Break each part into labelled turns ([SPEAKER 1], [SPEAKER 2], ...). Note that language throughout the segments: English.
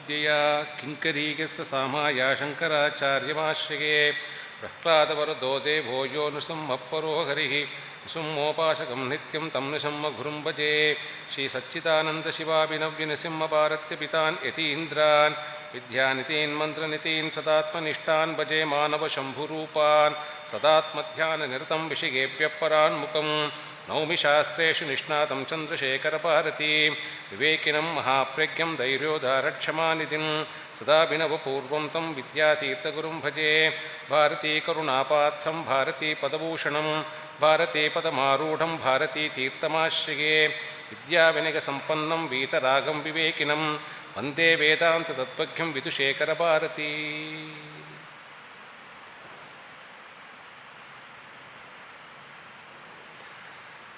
[SPEAKER 1] विद्यया किङ्करीकस्य सामाया शङ्कराचार्यमाश्रये प्रह्लादवरदो देवो यो नृसिंहपरो हरिः नृसिंहोपासकं नित्यं तं नृसिंहगुरुं भजे श्रीसच्चिदानन्दशिवाभिनव्यनृसिंहभारत्यपितान् यतीन्द्रान् विद्यानितीन् मन्त्रनितीन् सदात्मनिष्ठान् भजे मानवशम्भुरूपान् सदात्मध्याननिरतं विषयेभ्यः परान्मुखं नौमि शास्त्रेषु निष्णातं चन्द्रशेखरभारतीं विवेकिनं महाप्रज्ञं धैर्योदारक्षमानिधिं सदाभिनवपूर्वं तं विद्यातीर्थगुरुं भजे भारतीकरुणापात्रं भारतीपदभूषणं भारतीपदमारूढं भारतीतीर्थमाश्रये विद्याविनयसम्पन्नं वीतरागं विवेकिनं वन्दे वेदान्ततत्त्वज्ञं विदुशेखरभारती.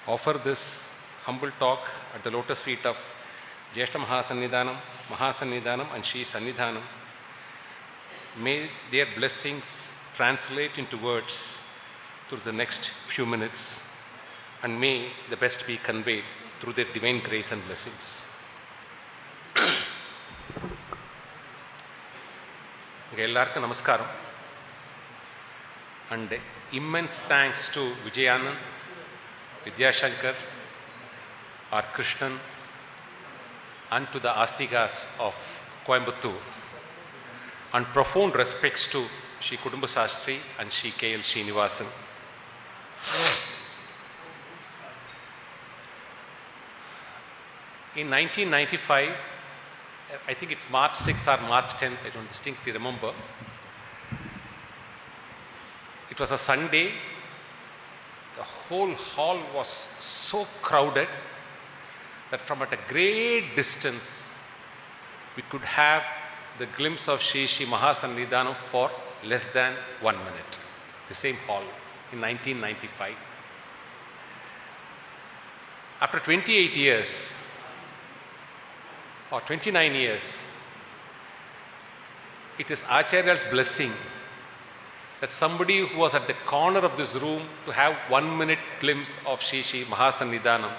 [SPEAKER 1] Offer this humble talk at the lotus feet of Jyeshta Mahasannidhanam and Shri Sannidhanam. May their blessings translate into words through the next few minutes, and may the best be conveyed through their divine grace and blessings. Ellarku namaskaram, and immense thanks to Vijayanand, Vidyashankar, R. Krishnan, and to the Astigas of Coimbatore, and profound respects to Shri Kudumba Sastri and Shri K.L. Srinivasan. In 1995, I think it's March 6th or March 10th, I don't distinctly remember. It was a Sunday. The whole hall was so crowded that from at a great distance we could have the glimpse of Shri Mahasannidhanam for less than 1 minute. The same hall in 1995. After 28 years or 29 years, it is Acharya's blessing that somebody who was at the corner of this room to have 1 minute glimpse of Shri Mahasannidhanam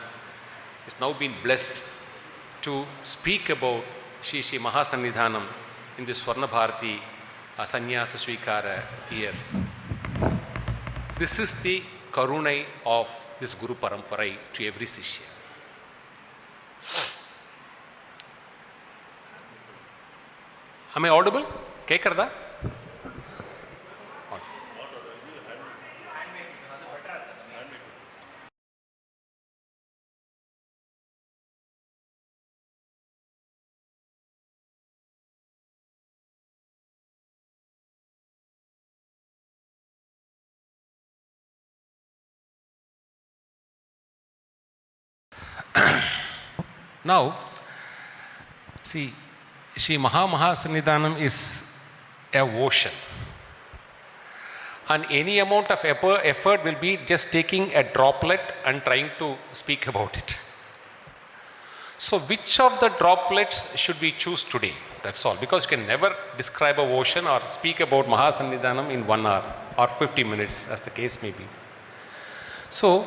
[SPEAKER 1] is now been blessed to speak about Shri Mahasannidhanam in the Swarna Bharati Sannyasa Svikara year. This is the karunai of this Guru Paramparai to every Sishya. Am I audible? Kekarda? Now, see, Shri Mahasannidhanam is a ocean, and any amount of effort will be just taking a droplet and trying to speak about it. So which of the droplets should we choose today? That's all, because you can never describe an ocean or speak about Mahasannidhanam in 1 hour or 50 minutes, as the case may be. So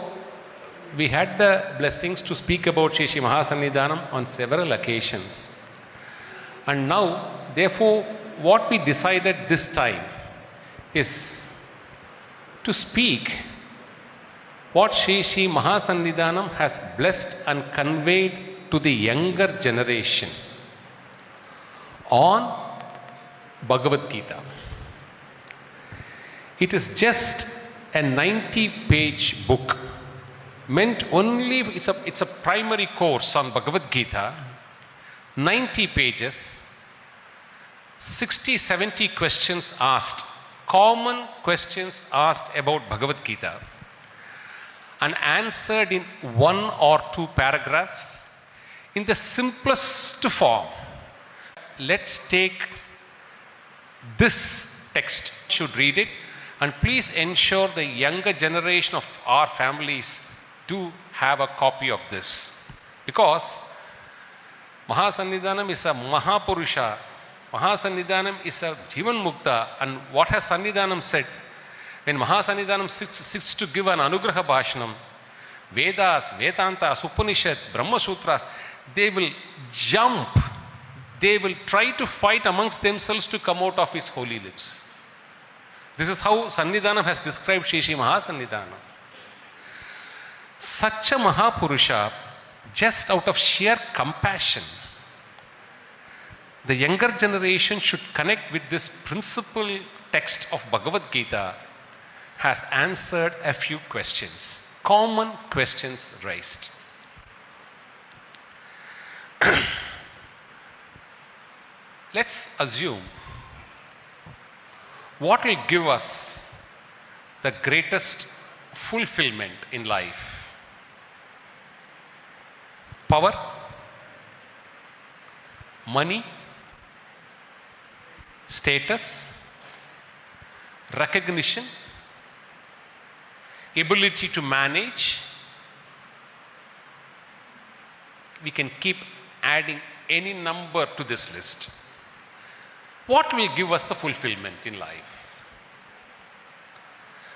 [SPEAKER 1] we had the blessings to speak about Shri Mahasannidhanam on several occasions. And now, therefore, what we decided this time is to speak what Shri Mahasannidhanam has blessed and conveyed to the younger generation on Bhagavad Gita. It is just a 90-page book, meant only, it's a primary course on Bhagavad Gita, 90 pages, 60-70 questions asked, common questions asked about Bhagavad Gita, and answered in 1 or 2 paragraphs in the simplest form. Let's take this text, should read it, and please ensure the younger generation of our families do have a copy of this, because Mahasannidhanam is a Mahapurusha. Mahasannidhanam is a Jivan Mukta, and what has Sannidhanam said? When Mahasannidhanam sits to give an Anugraha Bhashanam, Vedas, Vedantas, Upanishad, Brahma Sutras, they will jump they will try to fight amongst themselves to come out of his holy lips. This is how Sannidhanam has described Shri Mahasannidhanam. Such a Mahapurusha, just out of sheer compassion, the younger generation should connect with this principal text of Bhagavad Gita, has answered a few questions, common questions raised. Let's assume what will give us the greatest fulfillment in life? Power? Money? Status? Recognition? Ability to manage? We can keep adding any number to this list. What will give us the fulfillment in life?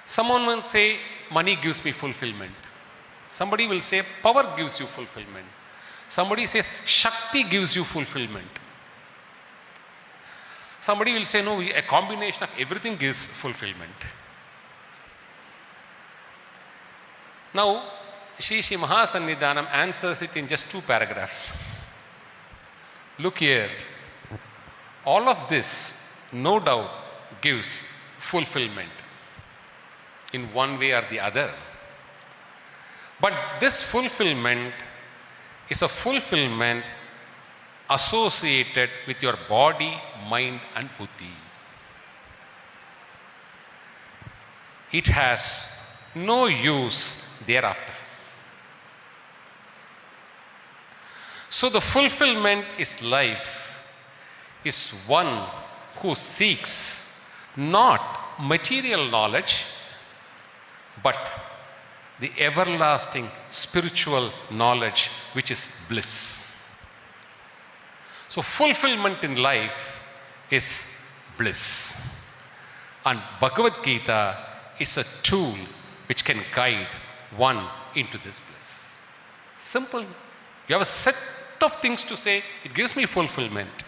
[SPEAKER 1] Someone will say, money gives me fulfillment. Somebody will say, power gives you fulfillment. Somebody says, Shakti gives you fulfillment. Somebody will say, no, a combination of everything gives fulfillment. Now, Shri Mahasannidhanam answers it in just 2 paragraphs. Look here. All of this, no doubt, gives fulfillment in one way or the other. But this fulfillment is a fulfillment associated with your body, mind and buddhi. It has no use thereafter. So the fulfillment is life is one who seeks not material knowledge, but the everlasting spiritual knowledge, which is bliss. So fulfillment in life is bliss. And Bhagavad Gita is a tool which can guide one into this bliss. Simple. You have a set of things to say, it gives me fulfillment.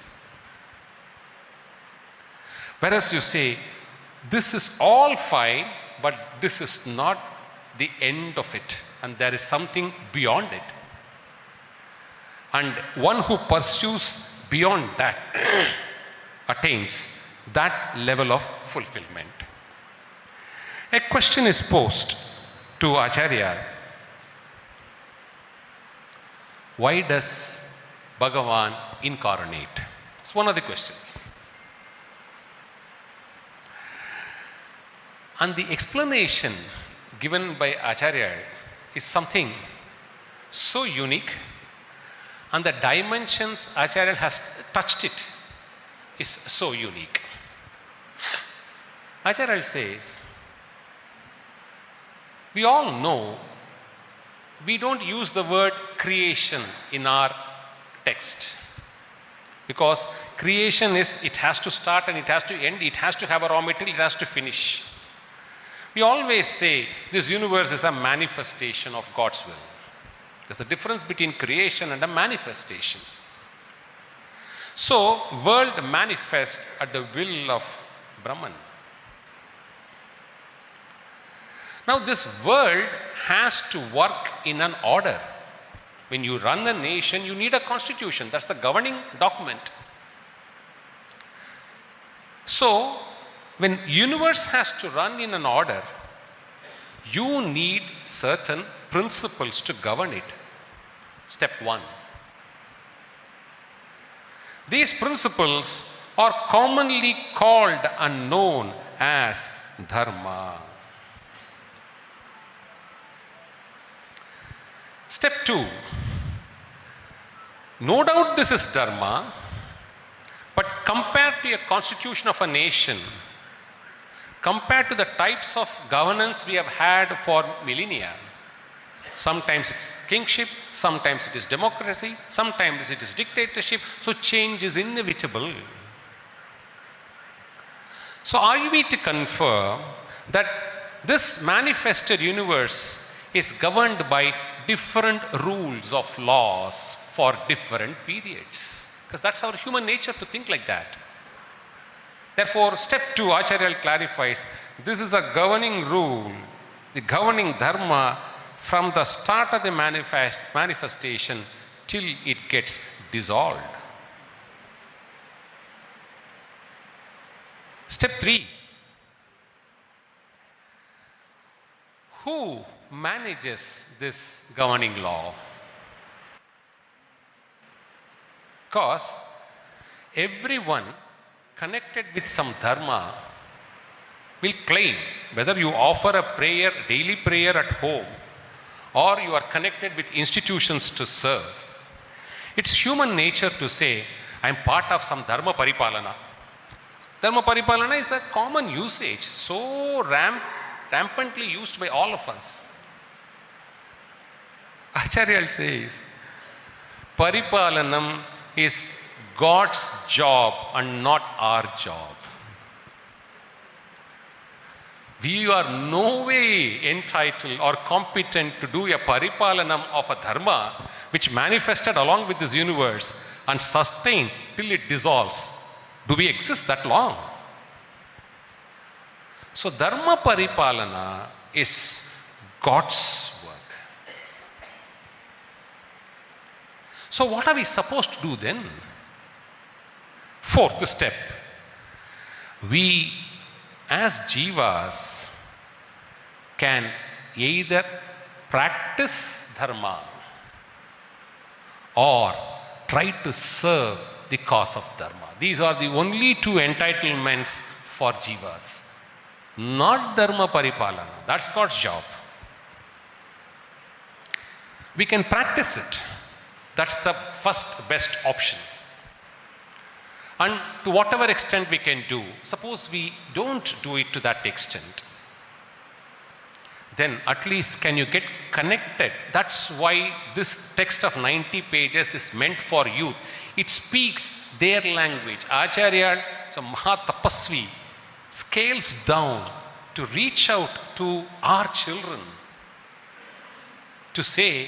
[SPEAKER 1] Whereas you say, this is all fine, but this is not the end of it, and there is something beyond it. And one who pursues beyond that attains that level of fulfillment. A question is posed to Acharya. Why does Bhagavan incarnate? It's one of the questions. And the explanation given by Acharya is something so unique, and the dimensions Acharya has touched it is so unique. Acharya says, we all know we don't use the word creation in our text, because creation is, it has to start and it has to end, it has to have a raw material, it has to finish. We always say this universe is a manifestation of God's will. There's a difference between creation and a manifestation. So, world manifests at the will of Brahman. Now, this world has to work in an order. When you run a nation, you need a constitution. That's the governing document. So, when universe has to run in an order, you need certain principles to govern it. Step 1. These principles are commonly called and known as dharma. Step 2. No doubt this is dharma, but compared to a constitution of a nation, compared to the types of governance we have had for millennia, sometimes it's kingship, sometimes it is democracy, sometimes it is dictatorship, so change is inevitable. So are we to confirm that this manifested universe is governed by different rules of laws for different periods? because that's our human nature to think like that. Therefore, step 2, Acharya clarifies, this is a governing rule, the governing dharma from the start of the manifestation till it gets dissolved. Step 3, who manages this governing law? Because everyone connected with some dharma will claim, whether you offer a prayer, daily prayer at home, or you are connected with institutions to serve, it's human nature to say, I am part of some dharma paripalana. Dharma paripalana is a common usage, so rampantly used by all of us. Acharya says, paripalanam is God's job and not our job. We are no way entitled or competent to do a paripalanam of a dharma which manifested along with this universe and sustained till it dissolves. Do we exist that long? So dharma paripalana is God's work. So what are we supposed to do then? Fourth step, we as jivas can either practice dharma or try to serve the cause of dharma. These are the only two entitlements for jivas. Not dharma paripalana, that's God's job. We can practice it. That's the first best option. And to whatever extent we can do, suppose we don't do it to that extent, then at least can you get connected? That's why this text of 90 pages is meant for youth. It speaks their language. Acharya, so Mahatapasvi, scales down to reach out to our children to say,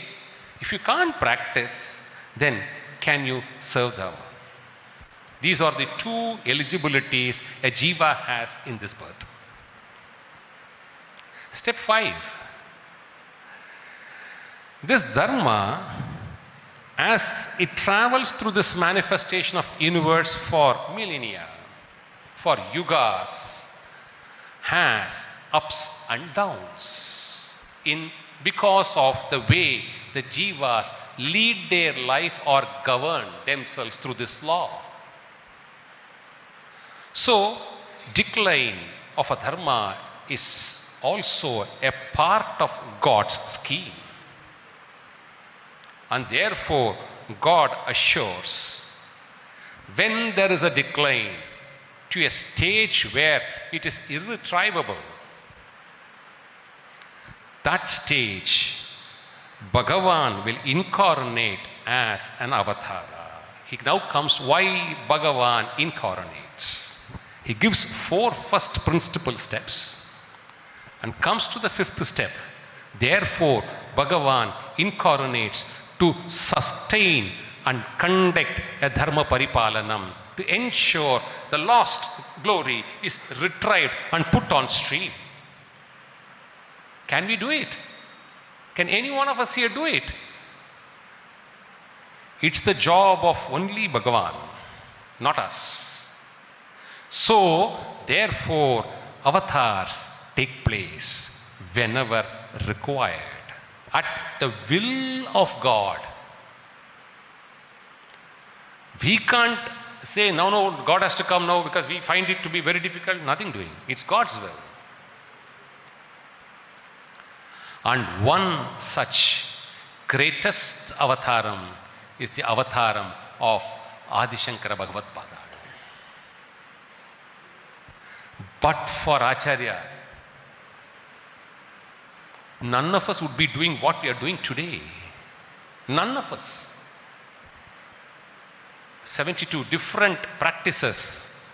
[SPEAKER 1] if you can't practice, then can you serve them? These are the two eligibilities a jiva has in this birth. Step 5. This dharma, as it travels through this manifestation of universe for millennia, for yugas, has ups and downs because of the way the jivas lead their life or govern themselves through this law. So, decline of a dharma is also a part of God's scheme. And therefore, God assures, when there is a decline to a stage where it is irretrievable, that stage, Bhagavan will incarnate as an avatara. He now comes, why Bhagavan incarnates? He gives 4 first principle steps and comes to the 5th step. Therefore, Bhagavan incarnates to sustain and conduct a dharma paripalanam, to ensure the lost glory is retrieved and put on stream. Can we do it? Can any one of us here do it? It's the job of only Bhagavan, not us. So, therefore, avatars take place whenever required, at the will of God. We can't say, no, God has to come now because we find it to be very difficult. Nothing doing. It's God's will. And one such greatest avataram is the avataram of Adi Shankara Bhagavad Pada. But for Acharya, none of us would be doing what we are doing today. None of us. 72 different practices.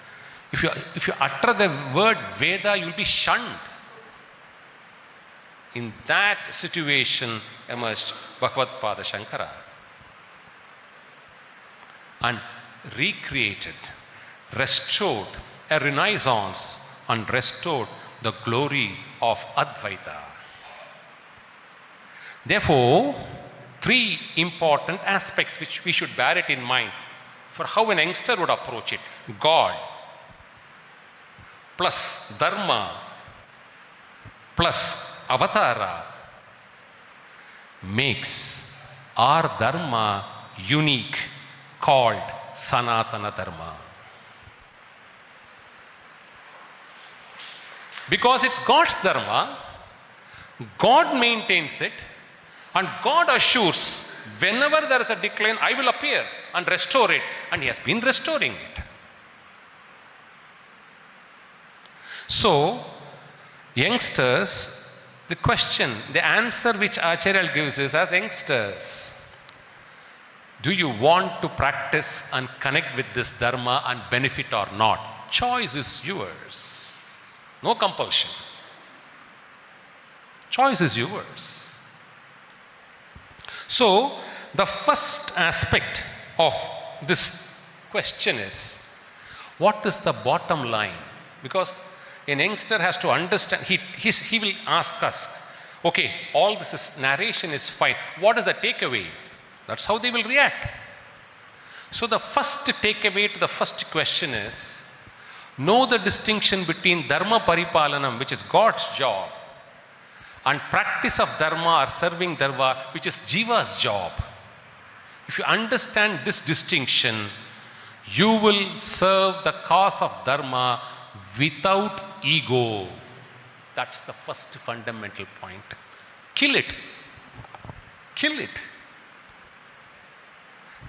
[SPEAKER 1] If you utter the word Veda, you will be shunned. In that situation emerged Bhagavad Pada Shankara. And recreated, restored a renaissance and restored the glory of Advaita. Therefore, three important aspects which we should bear it in mind for how an youngster would approach it. God plus Dharma plus Avatara makes our Dharma unique, called Sanatana Dharma. Because it's God's Dharma, God maintains it, and God assures whenever there is a decline, I will appear and restore it, and He has been restoring it. So, youngsters, the question, the answer which Acharya gives is, as youngsters, do you want to practice and connect with this Dharma and benefit or not? Choice is yours. No compulsion. Choice is yours. So, the first aspect of this question is, what is the bottom line? Because a youngster has to understand, he will ask us, okay, all this narration is fine. What is the takeaway? That's how they will react. So the first takeaway to the first question is, know the distinction between Dharma Paripalanam, which is God's job, and practice of Dharma or serving Dharma, which is Jiva's job. If you understand this distinction, you will serve the cause of Dharma without ego. That's the first fundamental point. Kill it. Kill it.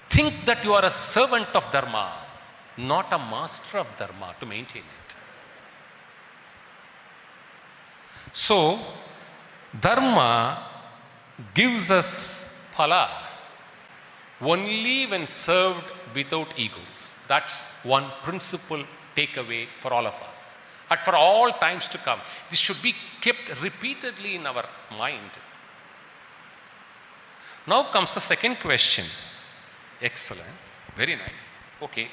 [SPEAKER 1] Think that you are a servant of Dharma, not a master of Dharma to maintain it. So, Dharma gives us phala only when served without ego. That's one principle takeaway for all of us. And for all times to come, this should be kept repeatedly in our mind. Now comes the second question. Excellent. Very nice. Okay.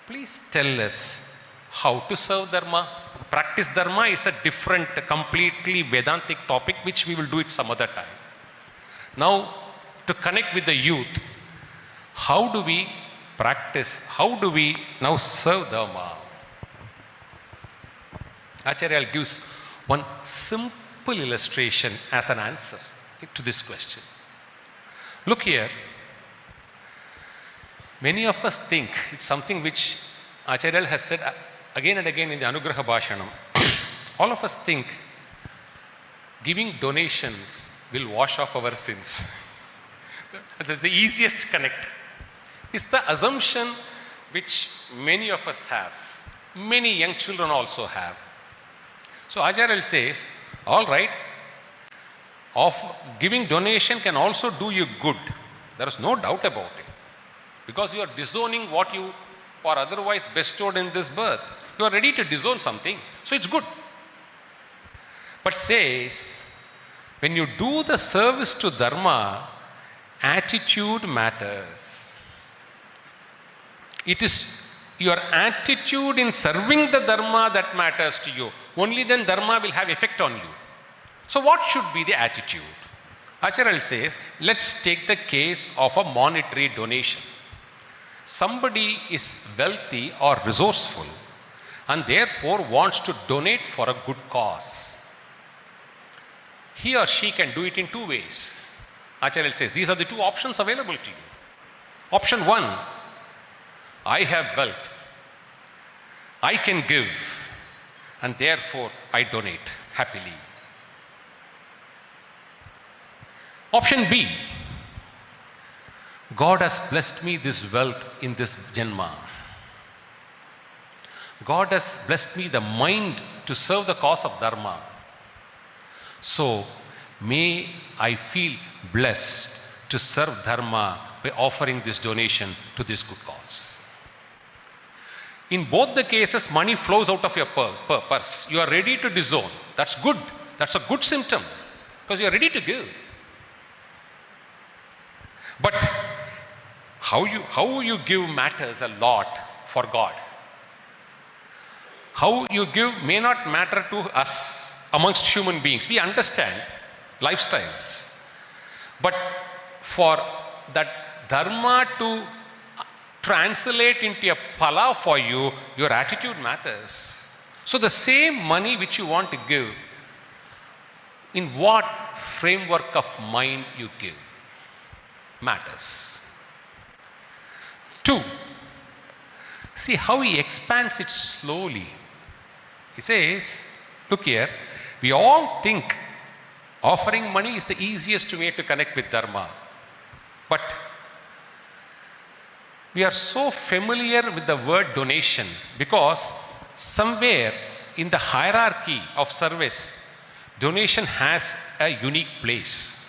[SPEAKER 1] Please tell us how to serve Dharma. Practice Dharma is a different, completely Vedantic topic, which we will do it some other time. Now, to connect with the youth, how do we practice, how do we now serve Dharma? Acharya gives one simple illustration as an answer to this question. Look here. Many of us think it's something which Acharya has said again and again in the Anugraha Bhashanam. All of us think giving donations will wash off our sins. That's the easiest connect. It's the assumption which many of us have. Many young children also have. So Acharya says, all right, giving donation can also do you good. There is no doubt about it. Because you are disowning what you are otherwise bestowed in this birth. You are ready to disown something. So it's good. But says, when you do the service to Dharma, attitude matters. It is your attitude in serving the Dharma that matters to you. Only then Dharma will have effect on you. So what should be the attitude? Acharya says, let's take the case of a monetary donation. Somebody is wealthy or resourceful and therefore wants to donate for a good cause. He or she can do it in two ways. Acharya says, these are the two options available to you. Option one, I have wealth. I can give and therefore I donate happily. Option B, God has blessed me this wealth in this Janma. God has blessed me the mind to serve the cause of Dharma. So, may I feel blessed to serve Dharma by offering this donation to this good cause. In both the cases, money flows out of your purse. You are ready to disown. That's good. That's a good symptom because you are ready to give. But How you give matters a lot for God. How you give may not matter to us amongst human beings. We understand lifestyles. But for that dharma to translate into a phala for you, your attitude matters. So the same money which you want to give, in what framework of mind you give matters. 2, see how he expands it slowly. He says, look here, we all think offering money is the easiest way to connect with dharma. But we are so familiar with the word donation because somewhere in the hierarchy of service, donation has a unique place.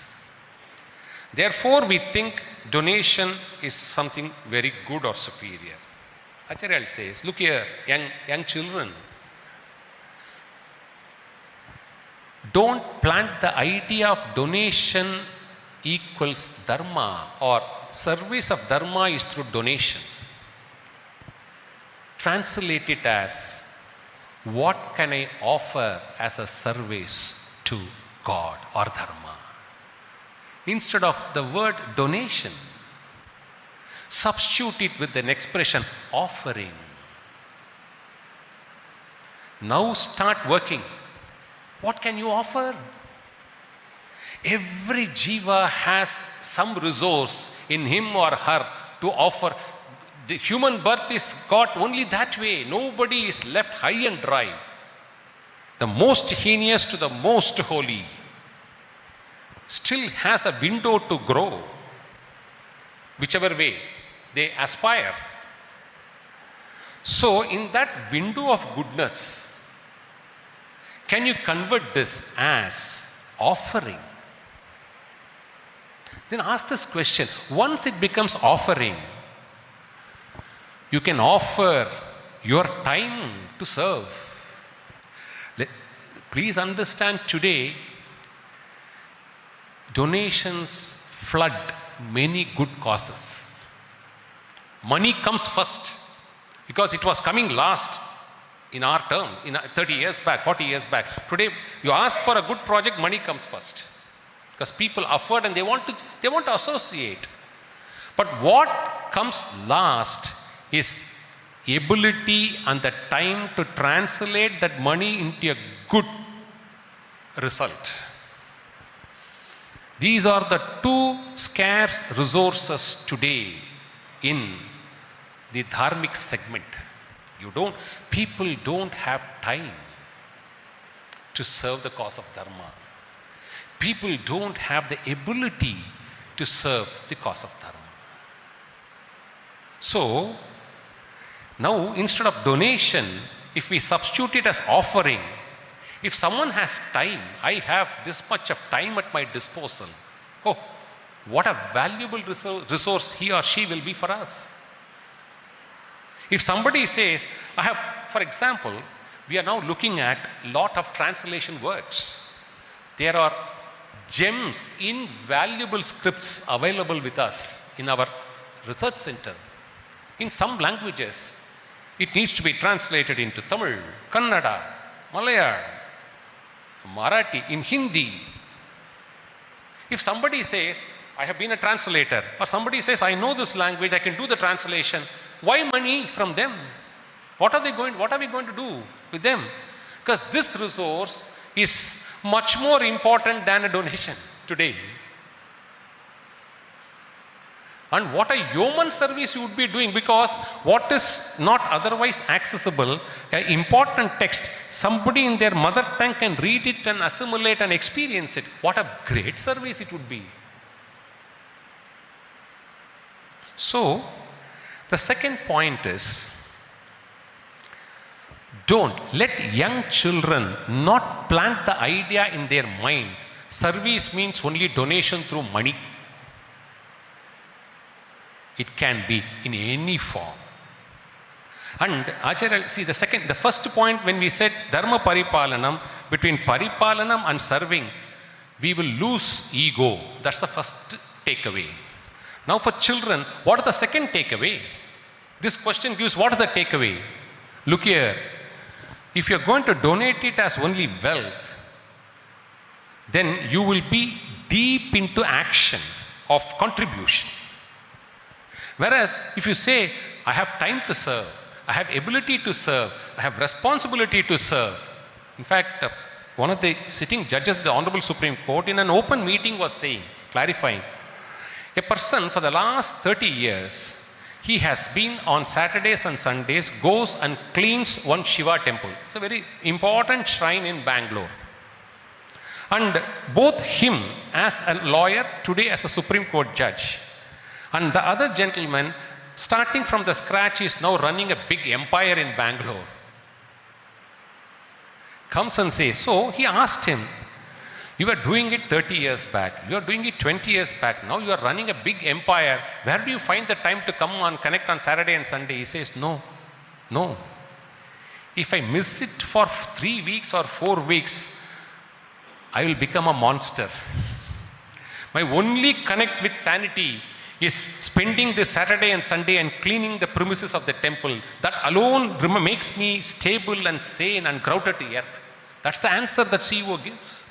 [SPEAKER 1] Therefore, we think donation is something very good or superior. Acharya says, look here, young children, don't plant the idea of donation equals dharma or service of dharma is through donation. Translate it as, what can I offer as a service to God or dharma? Instead of the word donation, substitute it with an expression offering. Now start working. What can you offer? Every jiva has some resource in him or her to offer. The human birth is got only that way. Nobody is left high and dry. The most heinous to the most holy still has a window to grow, whichever way they aspire. So in that window of goodness, can you convert this as offering? Then ask this question. Once it becomes offering, you can offer your time to serve. Please understand, today, donations flood many good causes. Money comes first because it was coming last in our term, 30 years back, 40 years back. Today, you ask for a good project, money comes first. Because people afford and they want to associate. But what comes last is ability and the time to translate that money into a good result. These are the two scarce resources today in the dharmic segment. People don't have time to serve the cause of dharma. People don't have the ability to serve the cause of dharma. So, now instead of donation, if we substitute it as offering, if someone has time, I have this much of time at my disposal. Oh, what a valuable resource he or she will be for us. If somebody says, for example, we are now looking at a lot of translation works. There are gems, invaluable scripts available with us in our research center. In some languages, it needs to be translated into Tamil, Kannada, Malayalam, Marathi, in Hindi. If somebody says, I have been a translator, or somebody says, I know this language, I can do the translation, why money from them? What are we going to do with them? Because this resource is much more important than a donation today. And what a yeoman service you would be doing, because what is not otherwise accessible, an important text, somebody in their mother tongue can read it and assimilate and experience it. What a great service it would be. So, the second point is, don't let young children not plant the idea in their mind. Service means only donation through money. It can be in any form. And Acharya, see the first point when we said Dharma Paripalanam, between Paripalanam and serving, we will lose ego. That's the first takeaway. Now for children, what is the second takeaway? This question gives what is the takeaway? Look here, if you're going to donate it as only wealth, then you will be deep into action of contribution. Whereas if you say, I have time to serve, I have ability to serve, I have responsibility to serve. In fact, one of the sitting judges of the Honorable Supreme Court in an open meeting was saying, clarifying, a person for the last 30 years, he has been on Saturdays and Sundays, goes and cleans one Shiva temple. It's a very important shrine in Bangalore. And both him as a lawyer, today as a Supreme Court judge, and the other gentleman, starting from the scratch, is now running a big empire in Bangalore. Comes and says, so he asked him, you were doing it 30 years back, you are doing it 20 years back, now you are running a big empire, where do you find the time to come and connect on Saturday and Sunday? He says, no. If I miss it for 3 weeks or 4 weeks, I will become a monster. My only connect with sanity is spending the Saturday and Sunday and cleaning the premises of the temple. That alone makes me stable and sane and grounded to earth. That's the answer that CEO gives.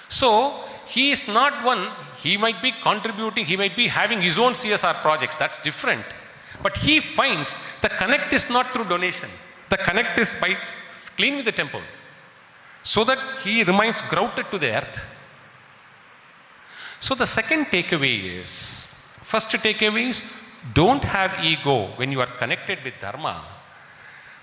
[SPEAKER 1] So, he is not one, he might be contributing, he might be having his own CSR projects, that's different. But he finds the connect is not through donation. The connect is by cleaning the temple, so that he remains grounded to the earth. So the second takeaway is, first takeaway is, don't have ego when you are connected with Dharma.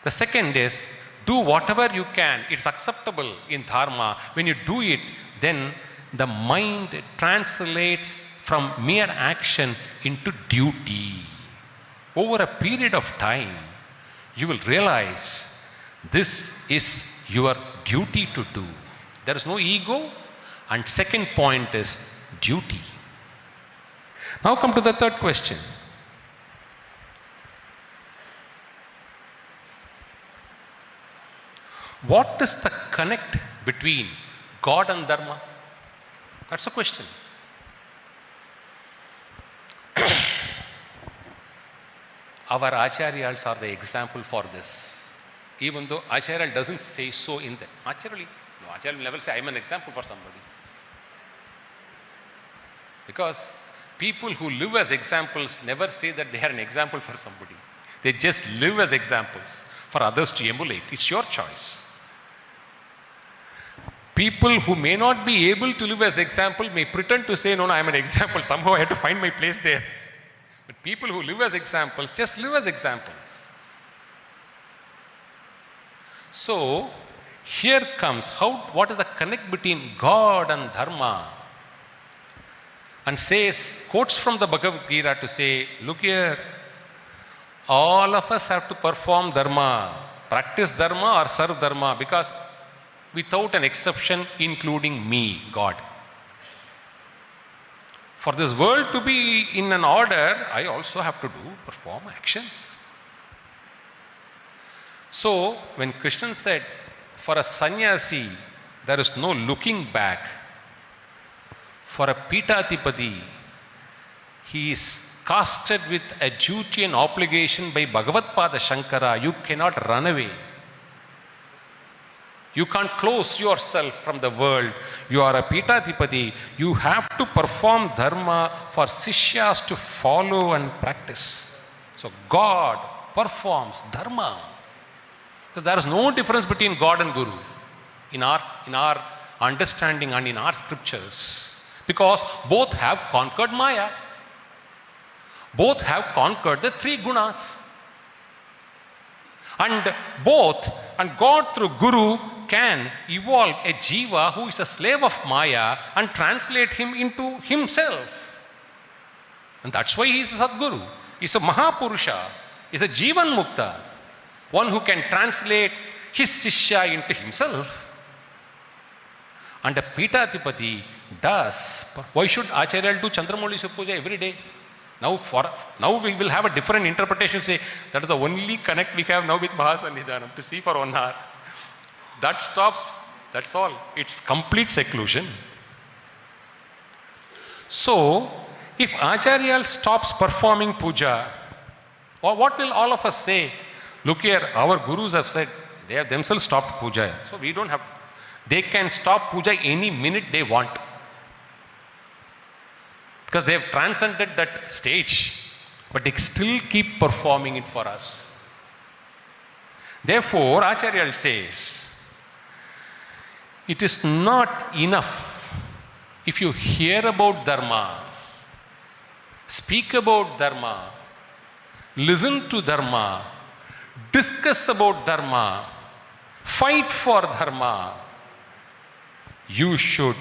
[SPEAKER 1] The second is, do whatever you can, it's acceptable in Dharma. When you do it, then the mind translates from mere action into duty. Over a period of time, you will realize this is your duty to do. There is no ego. And second point is duty. Now come to the third question. What is the connect between God and Dharma? That's a question. Our Acharyas are the example for this. Even though Acharya doesn't say so in the Acharya will never say, I am an example for somebody. Because people who live as examples never say that they are an example for somebody. They just live as examples for others to emulate. It's your choice. People who may not be able to live as example may pretend to say, no, I am an example. Somehow I have to find my place there. But people who live as examples just live as examples. So, here comes what is the connect between God and Dharma? And says, quotes from the Bhagavad Gita to say, look here, all of us have to perform Dharma, practice Dharma or serve Dharma, because without an exception, including me, God. For this world to be in an order, I also have to perform actions. So, when Krishna said, for a sannyasi, there is no looking back. For a Pithatipati, he is casted with a duty and obligation by Bhagavad-pada Shankara. You cannot run away. You can't close yourself from the world. You are a Pithatipati. You have to perform Dharma for Sishyas to follow and practice. So God performs Dharma. Because there is no difference between God and Guru in our understanding and in our scriptures. Because both have conquered Maya. Both have conquered the three gunas. And God through Guru can evolve a jiva who is a slave of Maya and translate him into himself. And that's why he is a Sadguru. He is a Mahapurusha. He is a Jivan Mukta. One who can translate his Sishya into himself. And a Pithatipati does. Why should Acharya do Chandramauli Puja every day? Now we will have a different interpretation, say that is the only connect we have now with Mahasannidhanam to see for 1 hour. That stops, that's all. It's complete seclusion. So, if Acharya stops performing puja, or what will all of us say? Look here, our gurus have said, they have themselves stopped puja. So we don't have, they can stop puja any minute they want. Because they have transcended that stage, but they still keep performing it for us. Therefore, Acharya says, it is not enough if you hear about Dharma, speak about Dharma, listen to Dharma, discuss about Dharma, fight for Dharma. You should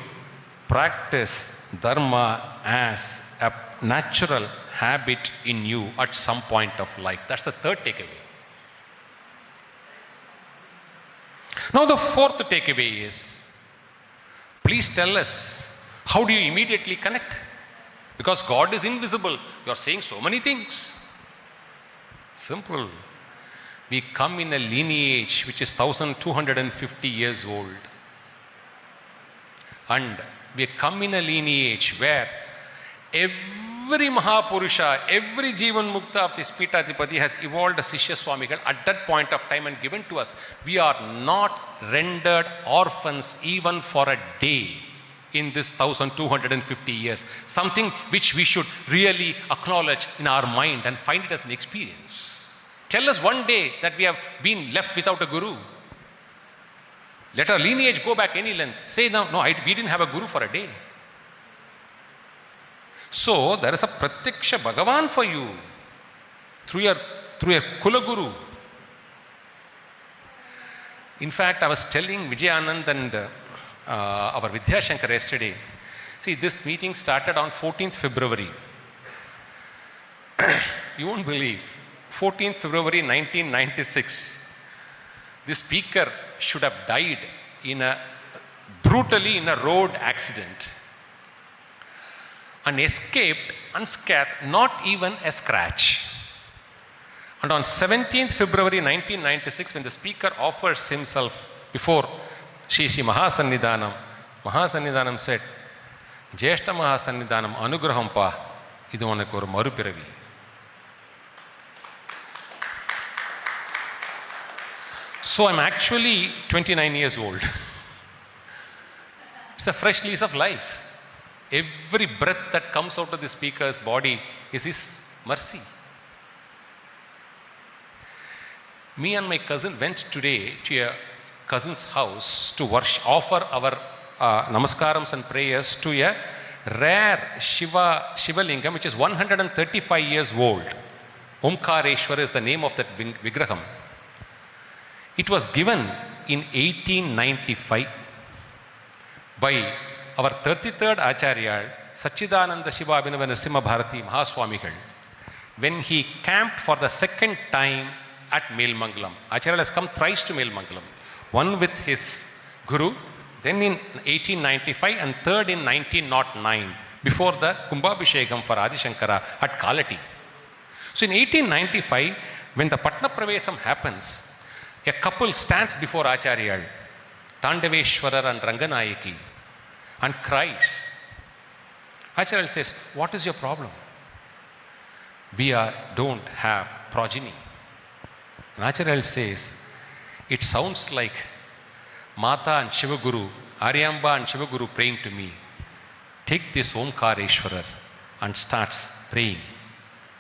[SPEAKER 1] practice Dharma as a natural habit in you at some point of life. That's the third takeaway. Now the fourth takeaway is, please tell us, how do you immediately connect? Because God is invisible. You are saying so many things. Simple. We come in a lineage which is 1250 years old. And we come in a lineage where every Mahapurusha, every Jivan Mukta of this Pitadipati has evolved a Sishya Swamigal at that point of time and given to us. We are not rendered orphans even for a day in this 1250 years. Something which we should really acknowledge in our mind and find it as an experience. Tell us one day that we have been left without a guru. Let our lineage go back any length. Say, no, we didn't have a guru for a day. So, there is a Pratyaksha Bhagavan for you through your Kula Guru. In fact, I was telling Vijayanand and our Vidyashankar yesterday, see, this meeting started on 14th February. You won't believe, 14th February 1996, the speaker should have died brutally in a road accident and escaped unscathed, not even a scratch. And on 17th February 1996, when the speaker offers himself before Shri Mahasannidhanam, Mahasannidhanam said, Jeshta Mahasannidhanam Anugraham pa, idu unaku oru marupiravi. So I'm actually 29 years old. It's a fresh lease of life. Every breath that comes out of the speaker's body is his mercy. Me and my cousin went today to a cousin's house to offer our namaskarams and prayers to a rare Shiva Lingam, which is 135 years old. Omkareshwar is the name of that Vigraham. It was given in 1895 by our 33rd Acharya, Sachidananda Shiva Abhinava Narasimha Bharati Mahaswamigal, when he camped for the second time at Melmangalam. Acharya has come thrice to Melmangalam. One with his Guru, then in 1895 and third in 1909, before the Kumbhabhishekam for Adi Shankara at Kalati. So in 1895, when the Patna Pravesam happens, a couple stands before Acharya, Tandaveshwarar and Ranganayaki, and cries. Acharya says, what is your problem? We don't have progeny. And Acharya says, it sounds like Mata and Shivaguru, Aryamba and Shivaguru praying to me. Take this Omkareshwarar and starts praying.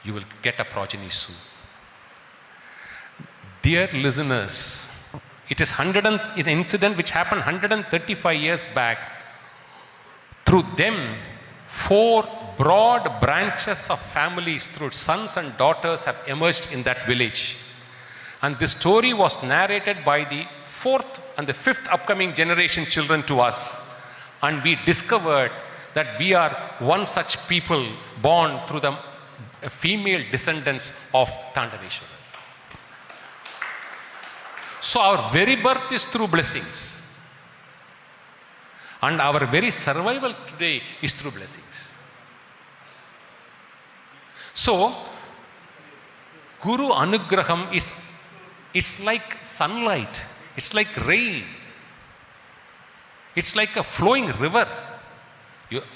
[SPEAKER 1] You will get a progeny soon. Dear listeners, it is an incident which happened 135 years back. Through them, 4 broad branches of families through sons and daughters have emerged in that village. And this story was narrated by the 4th and the 5th upcoming generation children to us. And we discovered that we are one such people born through the female descendants of Tandaveshwara. So our very birth is through blessings. And our very survival today is through blessings. So, Guru Anugraham it's like sunlight. It's like rain. It's like a flowing river.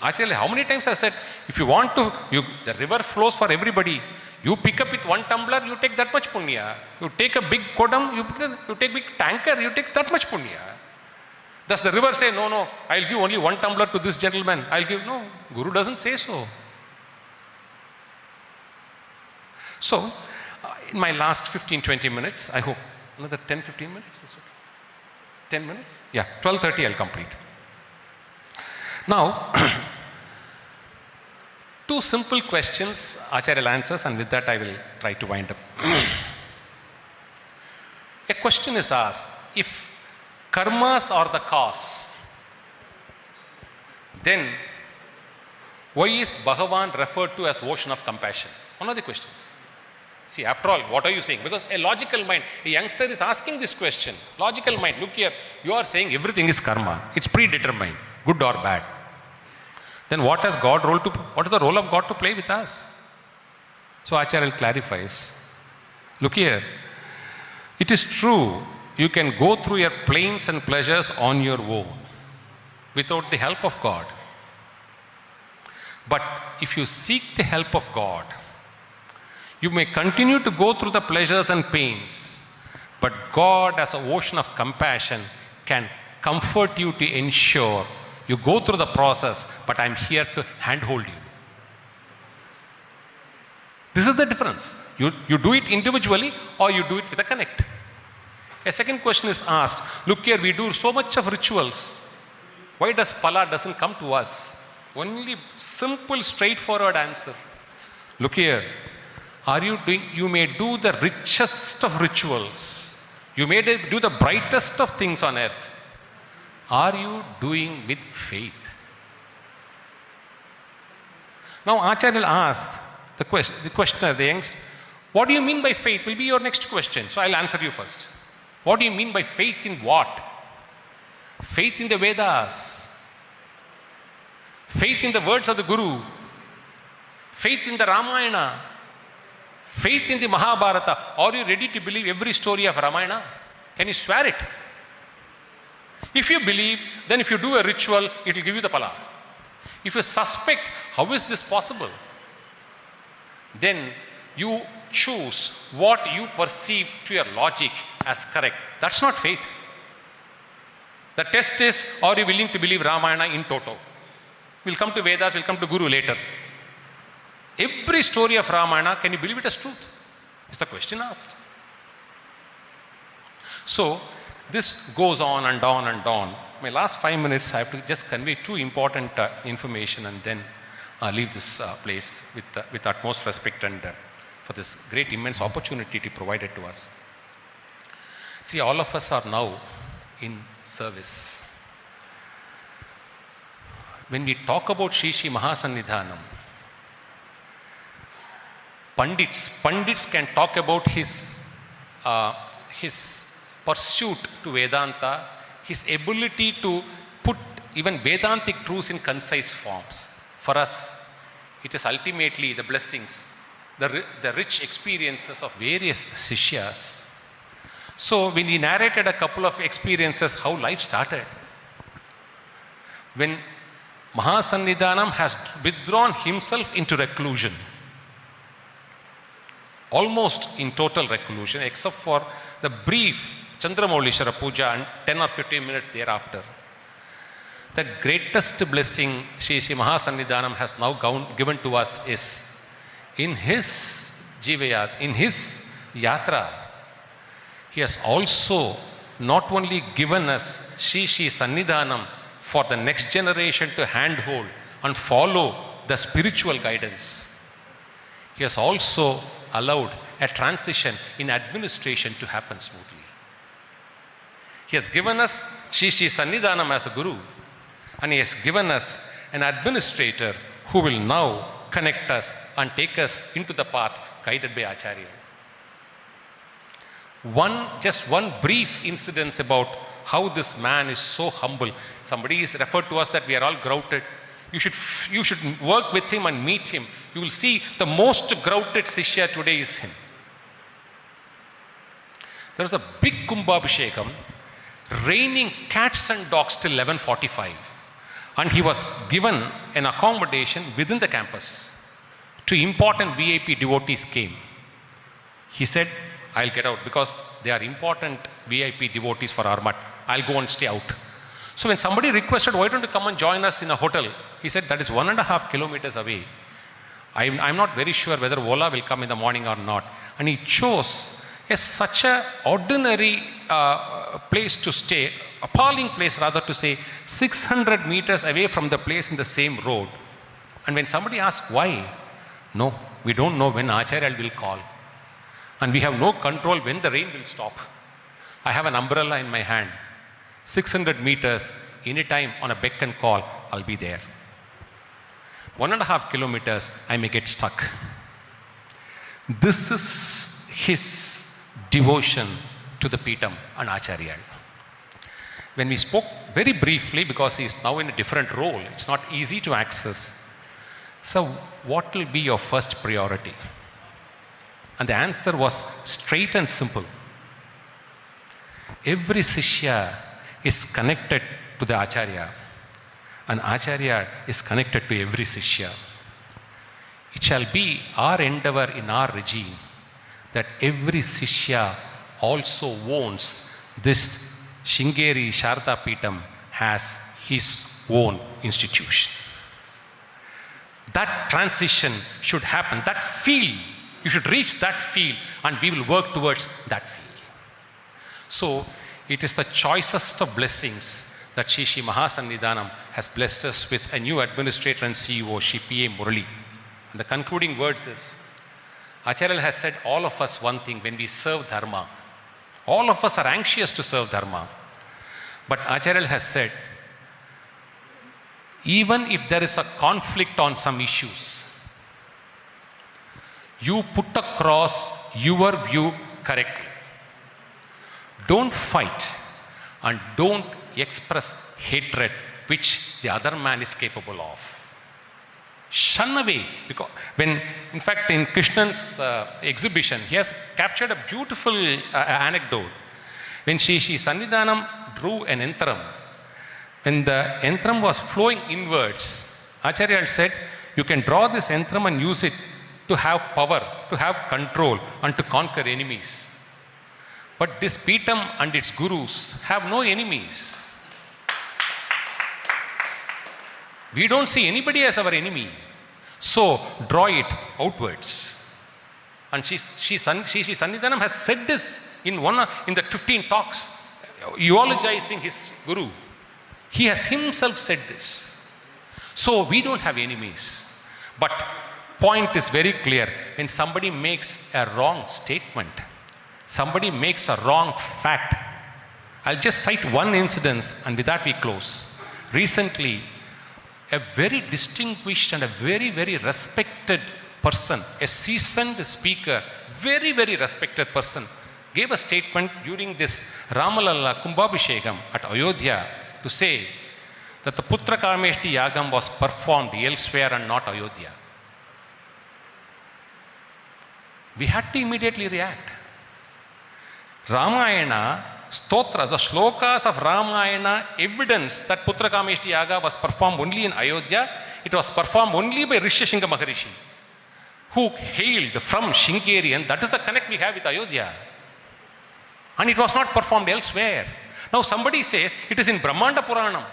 [SPEAKER 1] Actually, how many times I said, if you want to, the river flows for everybody. You pick up with one tumbler, you take that much punya. You take a big kodam, you take big tanker, you take that much punya. Does the river say, no, I'll give only one tumbler to this gentleman? No, Guru doesn't say so. So, in my last 15-20 minutes, I hope, another 10-15 minutes, is okay. 10 minutes? Yeah, 12:30 I'll complete. Now, two simple questions Acharya answers, and with that I will try to wind up. A question is asked, if karmas are the cause, then why is Bhagavan referred to as ocean of compassion? One of the questions. See, after all, what are you saying? Because a logical mind, a youngster is asking this question. Logical mind, look here, you are saying everything is karma. It's predetermined, good or bad. Then what is the role of God to play with us? So Acharya clarifies. Look here, it is true, you can go through your pains and pleasures on your own, without the help of God. But if you seek the help of God, you may continue to go through the pleasures and pains, but God, as an ocean of compassion, can comfort you to ensure you go through the process, but I'm here to handhold you. This is the difference. You do it individually or you do it with a connect. A second question is asked, look here, we do so much of rituals. Why does Pala doesn't come to us? Only simple, straightforward answer. Look here, you may do the richest of rituals. You may do the brightest of things on earth. Are you doing with faith? Now Acharya asks the questioner, the youngster, what do you mean by faith? Will be your next question. So I'll answer you first. What do you mean by faith in what? Faith in the Vedas. Faith in the words of the Guru. Faith in the Ramayana. Faith in the Mahabharata. Are you ready to believe every story of Ramayana? Can you swear it? If you believe, then if you do a ritual, it will give you the pala. If you suspect, how is this possible? Then you choose what you perceive to your logic as correct. That's not faith. The test is, are you willing to believe Ramayana in toto? We'll come to Vedas, we'll come to Guru later. Every story of Ramayana, can you believe it as truth? Is the question asked. So, this goes on and on and on. My last 5 minutes, I have to just convey two important information and then leave this place with utmost respect and for this great immense opportunity to provided to us. See, all of us are now in service. When we talk about Shri Mahasannidhanam, Pandits can talk about his pursuit to Vedanta, his ability to put even Vedantic truths in concise forms. For us, it is ultimately the blessings, the rich experiences of various Sishyas. So when he narrated a couple of experiences, how life started. When Mahasannidhanam has withdrawn himself into reclusion, almost in total reclusion, except for the brief Chandramaulishwara Puja and 10 or 15 minutes thereafter. The greatest blessing Shri Mahasannidhanam has now given to us is in his Jivayat, in his Yatra, he has also not only given us Shri Sannidhanam for the next generation to handhold and follow the spiritual guidance, he has also allowed a transition in administration to happen smoothly. He has given us Shri Sannidhanam as a Guru, and he has given us an administrator who will now connect us and take us into the path guided by Acharya. Just one brief incident about how this man is so humble. Somebody is referred to us that we are all grouted. You should work with him and meet him. You will see the most grouted Sishya today is him. There was a big Kumbhabhishekam, raining cats and dogs till 11:45. And he was given an accommodation within the campus. Two important VIP devotees came. He said, I'll get out because they are important VIP devotees for our mutt. I'll go and stay out. So when somebody requested, why don't you come and join us in a hotel? He said, that is 1.5 kilometers away. I'm not very sure whether Ola will come in the morning or not. And he chose such an ordinary place to stay, appalling place rather to say, 600 meters away from the place in the same road. And when somebody asks why, no, we don't know when Acharya will call. And we have no control when the rain will stop. I have an umbrella in my hand. 600 meters, anytime on a beck and call, I'll be there. 1.5 kilometers, I may get stuck. This is his devotion to the Peetham and Acharya. When we spoke very briefly, because he is now in a different role, it's not easy to access. So what will be your first priority? And the answer was straight and simple. Every Sishya is connected to the Acharya, and Acharya is connected to every Sishya. It shall be our endeavor in our regime that every Sishya also owns this Sringeri Sharda Peetham has his own institution. That transition should happen, that field, you should reach that field, and we will work towards that field. So, it is the choicest of blessings that Shri Mahasannidhanam has blessed us with a new administrator and CEO, Shri P.A. Murali. And the concluding words is, Acharya has said all of us one thing when we serve Dharma. All of us are anxious to serve Dharma. But Acharya has said, even if there is a conflict on some issues, you put across your view correctly. Don't fight and don't express hatred which the other man is capable of. Shun away. Because when, in fact, in Krishnan's exhibition, he has captured a beautiful anecdote. When Shri Sannidhanam drew an entram, when the entram was flowing inwards, Acharya said, you can draw this entram and use it to have power, to have control, and to conquer enemies. But this Peetham and its gurus have no enemies. We don't see anybody as our enemy. So draw it outwards. And Shri Sannidhanam has said this in the 15 talks, eulogizing his guru. He has himself said this. So we don't have enemies. But point is very clear. When somebody makes a wrong statement, somebody makes a wrong fact, I'll just cite one incident and with that we close. Recently, a very distinguished and a very, very respected person, a seasoned speaker, very, very respected person, gave a statement during this Ramalalla Kumbhabhishekam at Ayodhya to say that the Putra Kameshti Yagam was performed elsewhere and not Ayodhya. We had to immediately react. Ramayana, Stotras, the shlokas of Ramayana evidence that Putra Kameshti Yaga was performed only in Ayodhya. It was performed only by Rishyasringa Maharishi, who hailed from Sringeri, and that is the connect we have with Ayodhya. And it was not performed elsewhere. Now somebody says it is in Brahmanda Puranam.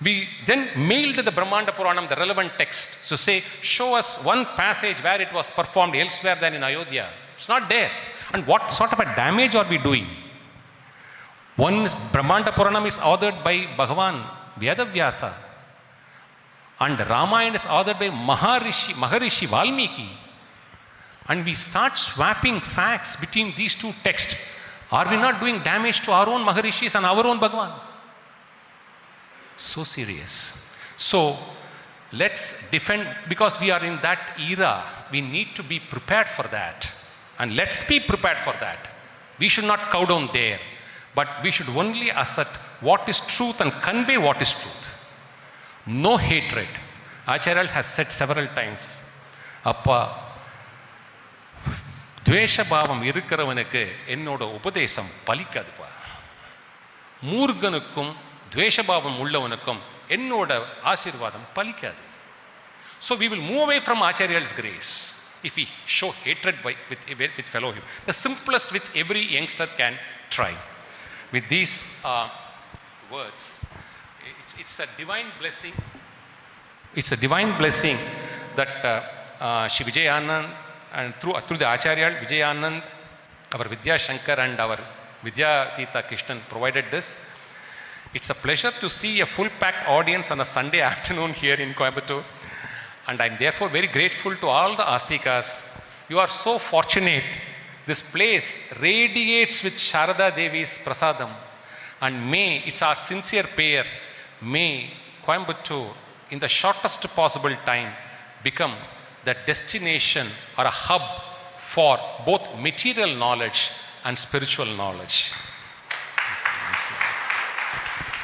[SPEAKER 1] We then mailed the Brahmanda Puranam, the relevant text, to say, show us one passage where it was performed elsewhere than in Ayodhya. It's not there. And what sort of a damage are we doing? One Brahmanda Puranam is authored by Bhagavan Vedavyasa, and Ramayana is authored by Maharishi Valmiki. And we start swapping facts between these two texts. Are we not doing damage to our own Maharishis and our own Bhagavan? So serious. So let's defend, because we are in that era, we need to be prepared for that. And let's be prepared for that. We should not cow down there, but we should only assert what is truth and convey what is truth. No hatred. Acharya has said several times, Appa, Dvesha Bhavam irukaravanukku ennoda upadesam palikaduppa. Moorganukkum Dvesha Bhavam ullavanukkum என்னோட ஆசீர்வாதம் பலிக்காது. So we will move away from Acharyal's grace if we show hatred with fellow human. The simplest which every youngster can try. With these words, it's a divine blessing. It's a divine blessing that Shri Vijayanand and through the Acharyal Vijayanand, our Vidya Shankar and our Vidyatita Krishnan provided this. It's a pleasure to see a full packed audience on a Sunday afternoon here in Coimbatore, and I'm therefore very grateful to all the Astikas. You are so fortunate. This place radiates with Sharada Devi's prasadam, and may, it's our sincere prayer, may Coimbatore in the shortest possible time become the destination or a hub for both material knowledge and spiritual knowledge.